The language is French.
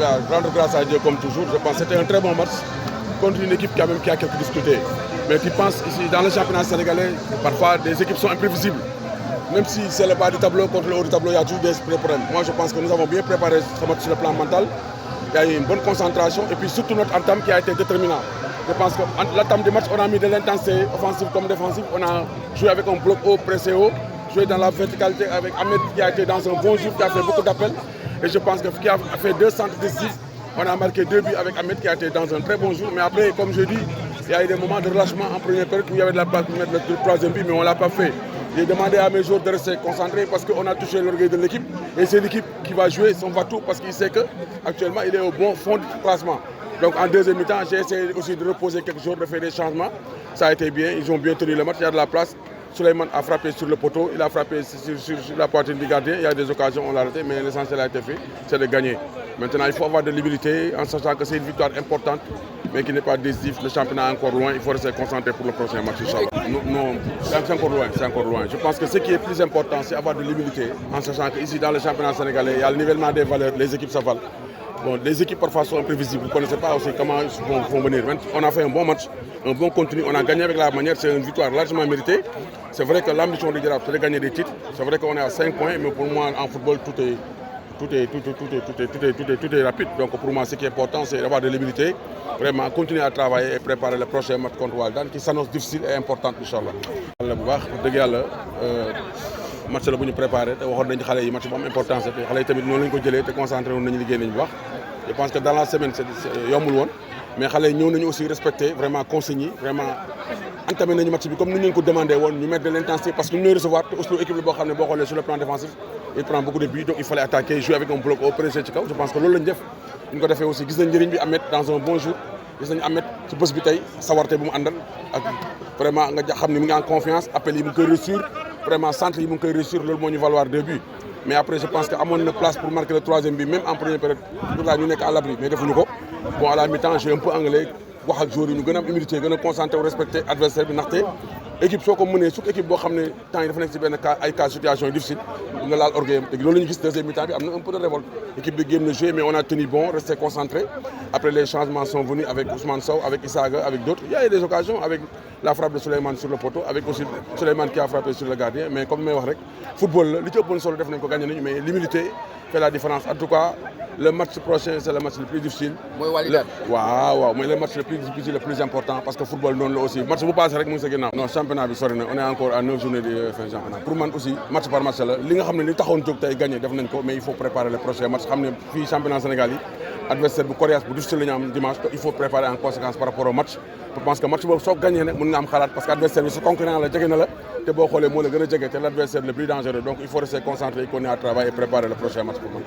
voilà, rendre grâce à Dieu comme toujours. Je pense que c'était un très bon match contre une équipe qui a quelques difficultés. Mais qui pense ici, dans le championnat sénégalais, parfois des équipes sont imprévisibles. Même si c'est le bas du tableau contre le haut du tableau, il y a toujours des problèmes. Moi, je pense que nous avons bien préparé ce match sur le plan mental. Il y a eu une bonne concentration et puis surtout notre entame qui a été déterminant. Je pense que l'entame du match, on a mis de l'intensité offensive comme défensive. On a joué avec un bloc haut, pressé haut, joué dans la verticalité avec Ahmed qui a été dans un bon jour, qui a fait beaucoup d'appels. Et je pense que qui a fait 2 centres décisifs. On a marqué 2 buts avec Ahmed qui a été dans un très bon jour. Mais après, comme je dis, il y a eu des moments de relâchement en première période où il y avait de la place pour mettre le 3e but, mais on ne l'a pas fait. J'ai demandé à mes joueurs de rester concentrés parce qu'on a touché l'orgueil de l'équipe. Et c'est l'équipe qui va jouer son va-tout parce qu'il sait qu'actuellement, il est au bon fond du classement. Donc en deuxième mi-temps, j'ai essayé aussi de reposer quelques jours, de faire des changements. Ça a été bien, ils ont bien tenu le match, il y a de la place. Souleymane a frappé sur le poteau, il a frappé sur la poitrine du gardien. Il y a des occasions, on l'a raté, mais l'essentiel a été fait, c'est de gagner. Maintenant, il faut avoir de l'humilité en sachant que c'est une victoire importante, mais qui n'est pas décisive. Le championnat est encore loin, il faut rester concentré pour le prochain match, Inch'Allah. Non, c'est encore loin. Je pense que ce qui est plus important, c'est avoir de l'humilité, en sachant qu'ici, dans le championnat sénégalais, il y a le nivellement des valeurs, les équipes s'avalent. Bon, les équipes parfois sont imprévisibles, vous ne connaissez pas aussi comment ils vont venir. On a fait un bon match, un bon contenu, on a gagné avec la manière, c'est une victoire largement méritée. C'est vrai que l'ambition du Jaraaf, c'est de gagner des titres. C'est vrai qu'on est à 5 points, mais pour moi, en football, tout est rapide. Donc pour moi, ce qui est important, c'est d'avoir de l'humilité, vraiment continuer à travailler et préparer le prochain match contre Walidane, qui s'annonce difficile et important, Inch'Allah. Match la bu ñu préparé te waxoon nañu xale yi match bu am importance te xale yi tamit noonu lañu ko jëlee te concentré woon nañu liggéey nañu bu baax. Je pense que dans la semaine yombul woon mais xale yi ñëw nañu aussi respecté vraiment consignes yi vraiment entamé nañu match bi comme ni ñu ko demandé woon ñu mettre de l'intensité parce que ñu ñooy recevoir te aussi équipe la boo xam ne boo xoolee sur le plan défensif il prend beaucoup de buts donc il fallait attaquer jouer avec un bloc au pressé ci kaw. Je pense que loolu lañu def ñu ko defee aussi gis nañ njëriñ bi Ahmed dans un bon jour gis nañu Ahmed ci bés bi tey sawarte bu mu àndal ak vraiment nga xam ne mu ngi en confiance appel yi mu koy réussir. Vraiment, centre, il peut réussir, le monde valoir 2 buts. Mais après, je pense qu'à mon place pour marquer le 3e but, même en première période, nous sommes à l'abri. Mais bon, à la mi-temps, j'ai un peu anglais. Nous avons une humilité, nous concentrer, respecter l'adversaire. L'équipe, si on est toute équipe, quand il y a des situations difficiles, nous avons l'orgueil. Nous avons vu deuxième mi-temps, un peu de révolte. L'équipe de game de jeu, mais on a tenu bon, resté concentré. Après, les changements sont venus avec Ousmane Sow, avec Issaga, avec d'autres. Il y a eu des occasions avec la frappe de Souleymane sur le poteau, avec aussi Souleymane qui a frappé sur le gardien. Mais comme je l'ai dit, le football, mais l'humilité fait la différence. En tout cas, le match prochain, c'est le match le plus difficile. Waaw, mais le match le plus difficile, le plus important, parce que le football, non, aussi. Le match, vous passez avec nous, c'est que non, le championnat, on est encore à 9 journées de fin de championnat. Pour moi aussi, match par match, ce que nous gagné, mais il faut préparer le prochain match. Le championnat sénégalais, l'adversaire du Coréas, pour difficile dimanche, il faut préparer en conséquence par rapport au match. Je pense que le match, si on gagne, on a un parce que l'adversaire, c'est concurrent, l'adversaire le plus dangereux. Donc il faut rester concentré, qu'on est à travailler et préparer le prochain match pour moi.